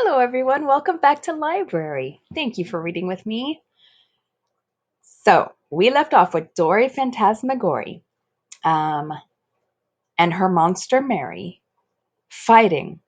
Hello, everyone. Welcome back to library. Thank you for reading with me. So, we left off with Dory Fantasmagory um, and her monster Mary fighting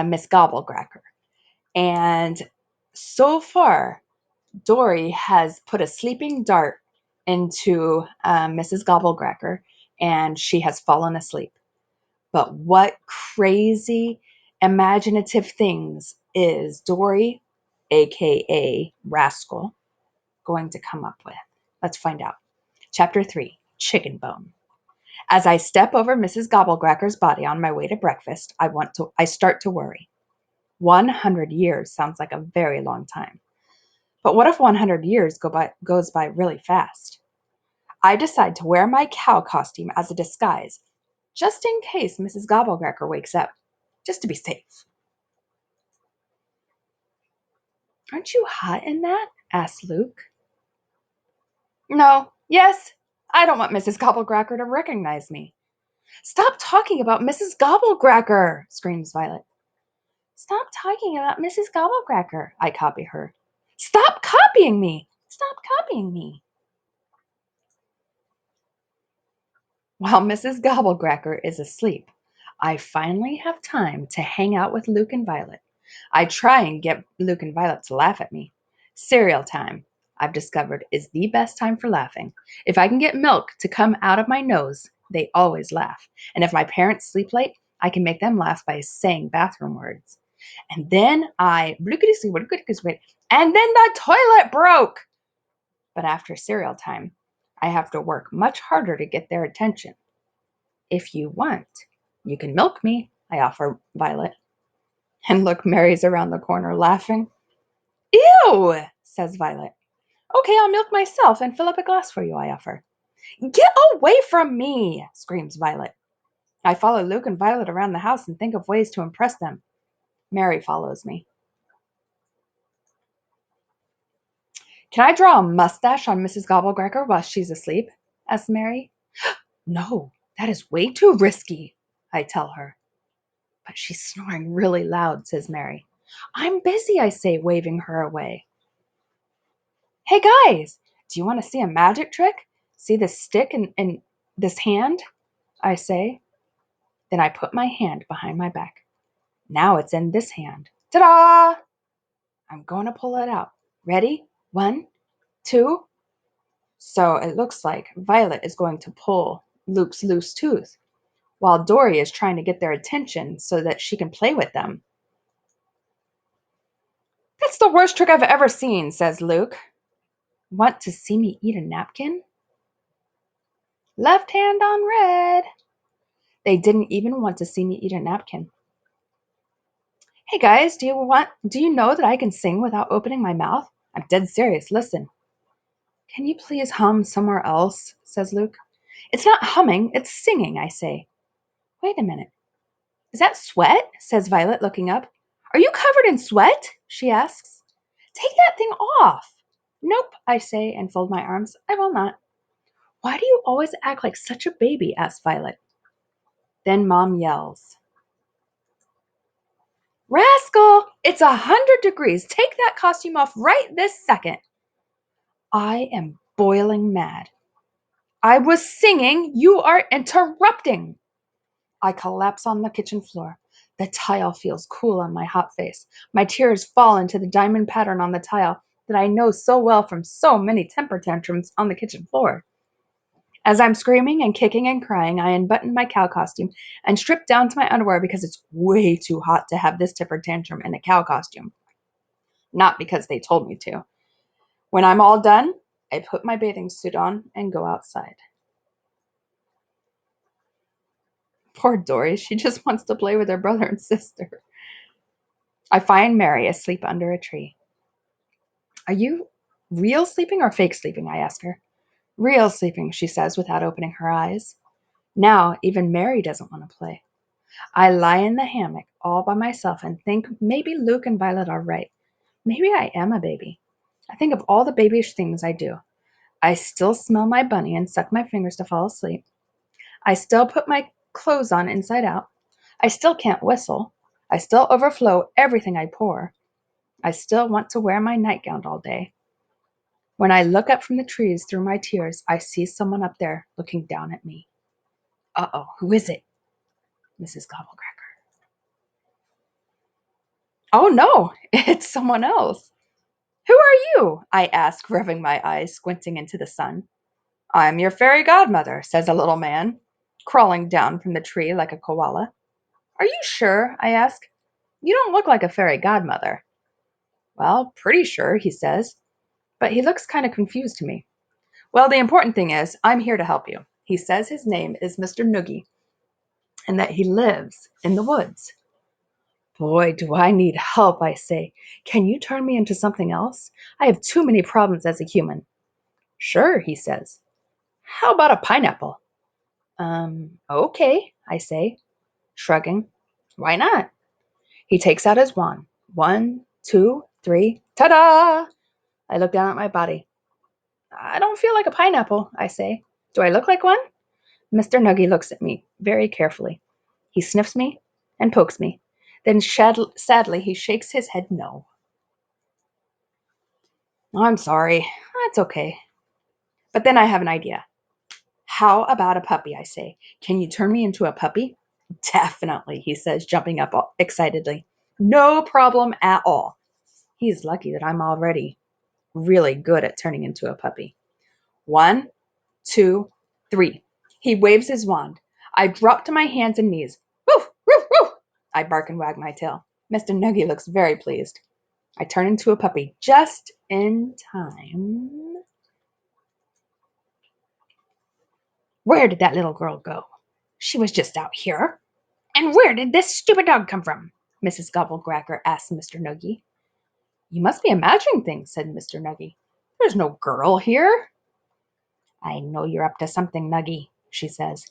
Miss Gobblecracker. And so far, Dory has put a sleeping dart into Mrs. Gobblecracker and she has fallen asleep. But what crazy, imaginative things is Dory, aka Rascal, going to come up with? Let's find out. Chapter 3, Chicken Bone. As I step over Mrs. Gobblecracker's body on my way to breakfast, I start to worry. 100 years sounds like a very long time. But what if 100 years goes by really fast? I decide to wear my cow costume as a disguise, just in case Mrs. Gobblecracker wakes up, just to be safe. Aren't you hot in that? Asked Luke. No, yes, I don't want Mrs. Gobblecracker to recognize me. Stop talking about Mrs. Gobblecracker, screams Violet. Stop talking about Mrs. Gobblecracker, I copy her. Stop copying me! Stop copying me! While Mrs. Gobblecracker is asleep, I finally have time to hang out with Luke and Violet. I try and get Luke and Violet to laugh at me. Cereal time, I've discovered, is the best time for laughing. If I can get milk to come out of my nose, they always laugh. And if my parents sleep late, I can make them laugh by saying bathroom words. And then and then the toilet broke. But after cereal time, I have to work much harder to get their attention. If you want, you can milk me, I offer Violet. And look, Mary's around the corner laughing. Ew, says Violet. Okay, I'll milk myself and fill up a glass for you, I offer. Get away from me, screams Violet. I follow Luke and Violet around the house and think of ways to impress them. Mary follows me. Can I draw a mustache on Mrs. Gobblecracker while she's asleep? Asks Mary. No, that is way too risky, I tell her. But she's snoring really loud, says Mary. I'm busy, I say, waving her away. Hey guys, do you want to see a magic trick? See this stick and this hand? I say. Then I put my hand behind my back. Now it's in this hand. Ta-da! I'm going to pull it out. Ready? 1, 2. So it looks like Violet is going to pull Luke's loose tooth, while Dory is trying to get their attention so that she can play with them. That's the worst trick I've ever seen, says Luke. Want to see me eat a napkin? Left hand on red. They didn't even want to see me eat a napkin. Hey guys, do you know that I can sing without opening my mouth? I'm dead serious, listen. Can you please hum somewhere else? Says Luke. It's not humming, it's singing, I say. Wait a minute. Is that sweat? Says Violet, looking up. Are you covered in sweat? She asks. Take that thing off. Nope, I say and fold my arms. I will not. Why do you always act like such a baby? Asks Violet. Then Mom yells. Rascal! It's 100 degrees. Take that costume off right this second. I am boiling mad. I was singing. You are interrupting. I collapse on the kitchen floor. The tile feels cool on my hot face. My tears fall into the diamond pattern on the tile that I know so well from so many temper tantrums on the kitchen floor. As I'm screaming and kicking and crying, I unbutton my cow costume and strip down to my underwear because it's way too hot to have this temper tantrum in a cow costume. Not because they told me to. When I'm all done, I put my bathing suit on and go outside. Poor Dory, she just wants to play with her brother and sister. I find Mary asleep under a tree. Are you real sleeping or fake sleeping? I ask her. Real sleeping, she says without opening her eyes. Now, even Mary doesn't want to play. I lie in the hammock all by myself and think maybe Luke and Violet are right. Maybe I am a baby. I think of all the babyish things I do. I still smell my bunny and suck my fingers to fall asleep. I still put my clothes on inside out. I still can't whistle. I still overflow everything I pour. I still want to wear my nightgown all day. When I look up from the trees through my tears, I see someone up there looking down at me. Uh-oh, who is it? Mrs. Gobblecracker. Oh no, it's someone else. Who are you? I ask, rubbing my eyes, squinting into the sun. I'm your fairy godmother, says a little man, crawling down from the tree like a koala. Are you sure? I ask. You don't look like a fairy godmother. Well, pretty sure, he says, but he looks kind of confused to me. Well, the important thing is, I'm here to help you. He says his name is Mr. Noogie and that he lives in the woods. Boy, do I need help, I say. Can you turn me into something else? I have too many problems as a human. Sure, he says. How about a pineapple? Okay, I say, shrugging. Why not? He takes out his wand. 1, 2, 3, ta-da! I look down at my body. I don't feel like a pineapple, I say. Do I look like one? Mr. Nuggy looks at me very carefully. He sniffs me and pokes me. Then sadly he shakes his head no. I'm sorry. That's okay. But then I have an idea. How about a puppy, I say. Can you turn me into a puppy? Definitely, he says, jumping up excitedly. No problem at all. He's lucky that I'm already really good at turning into a puppy. 1, 2, 3. He waves his wand. I drop to my hands and knees. Woof, woof, woof. I bark and wag my tail. Mr. Nuggy looks very pleased. I turn into a puppy just in time. Where did that little girl go? She was just out here. And where did this stupid dog come from? Mrs. Gobblecracker asked Mr. Nuggy. You must be imagining things, said Mr. Nuggy. There's no girl here. I know you're up to something, Nuggy, she says.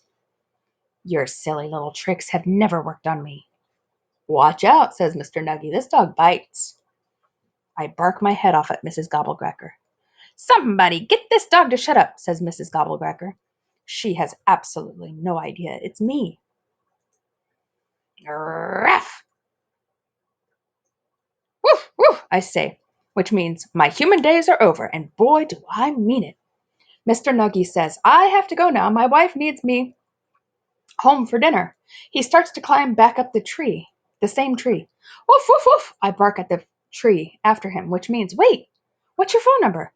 Your silly little tricks have never worked on me. Watch out, says Mr. Nuggy. This dog bites. I bark my head off at Mrs. Gobblecracker. Somebody get this dog to shut up, says Mrs. Gobblecracker. She has absolutely no idea it's me. Ruff! Woof, woof, I say, which means my human days are over, and boy, do I mean it. Mr. Nuggy says, I have to go now. My wife needs me home for dinner. He starts to climb back up the same tree. Woof, woof, woof. I bark at the tree after him, which means, wait, what's your phone number?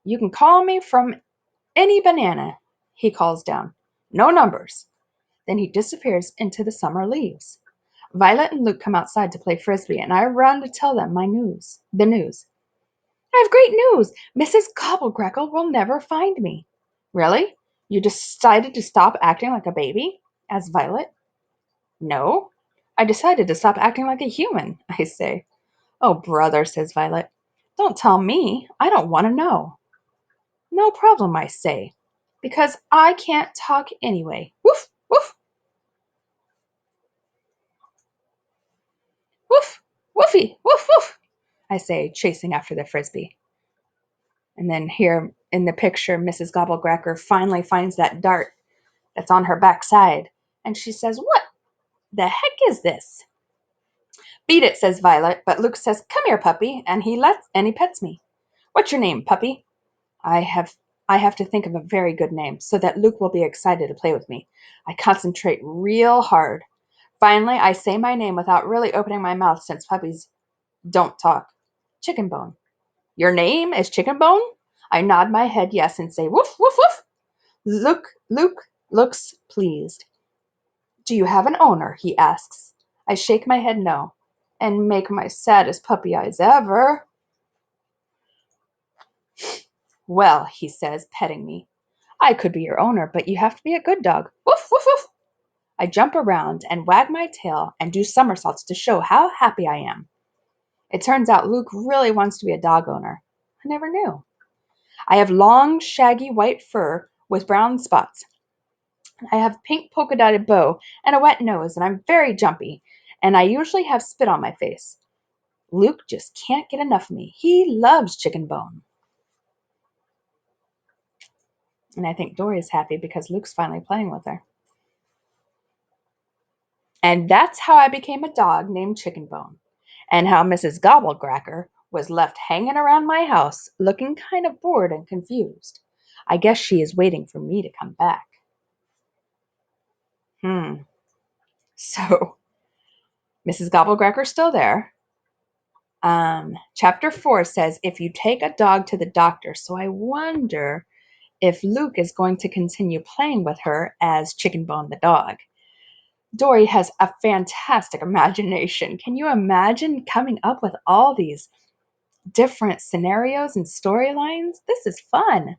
You can call me from any banana, he calls down. No numbers. Then he disappears into the summer leaves. Violet and Luke come outside to play frisbee, and I run to tell them the news. I have great news. Mrs. Gobblecrackle will never find me. Really? You decided to stop acting like a baby? Asked Violet. No. I decided to stop acting like a human, I say. Oh, brother, says Violet. Don't tell me. I don't want to know. No problem, I say, because I can't talk anyway. Woof, woof, woof, woofy, woof, woof, I say, chasing after the frisbee. And then here in the picture, Mrs. Gobblecracker finally finds that dart that's on her backside. And she says, What the heck is this? Beat it, says Violet, but Luke says, Come here, puppy, and he pets me. What's your name, puppy? I have I have to think of a very good name so that Luke will be excited to play with me. I concentrate real hard. Finally, I say my name without really opening my mouth since puppies don't talk. Chicken Bone. Your name is Chicken Bone? I nod my head yes and say woof woof woof. Luke looks pleased. Do you have an owner? He asks. I shake my head no and make my saddest puppy eyes ever. Well, he says, petting me. I could be your owner, but you have to be a good dog. Woof woof woof. I jump around and wag my tail and do somersaults to show how happy I am. It turns out Luke really wants to be a dog owner. I never knew. I have long, shaggy white fur with brown spots. I have pink polka dotted bow and a wet nose, and I'm very jumpy, and I usually have spit on my face. Luke just can't get enough of me. He loves Chicken Bone. And I think Dory is happy because Luke's finally playing with her. And that's how I became a dog named Chicken Bone, and how Mrs. Gobblecracker was left hanging around my house looking kind of bored and confused. I guess she is waiting for me to come back. Hmm. So, Mrs. Gobblecracker's still there. Chapter 4 says if you take a dog to the doctor, so I wonder if Luke is going to continue playing with her as Chicken Bone the dog. Dory has a fantastic imagination. Can you imagine coming up with all these different scenarios and storylines? This is fun.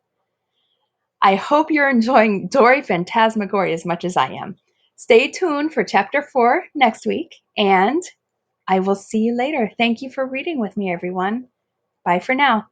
I hope you're enjoying Dory Fantasmagory as much as I am. Stay tuned for chapter 4 next week, and I will see you later. Thank you for reading with me, everyone. Bye for now.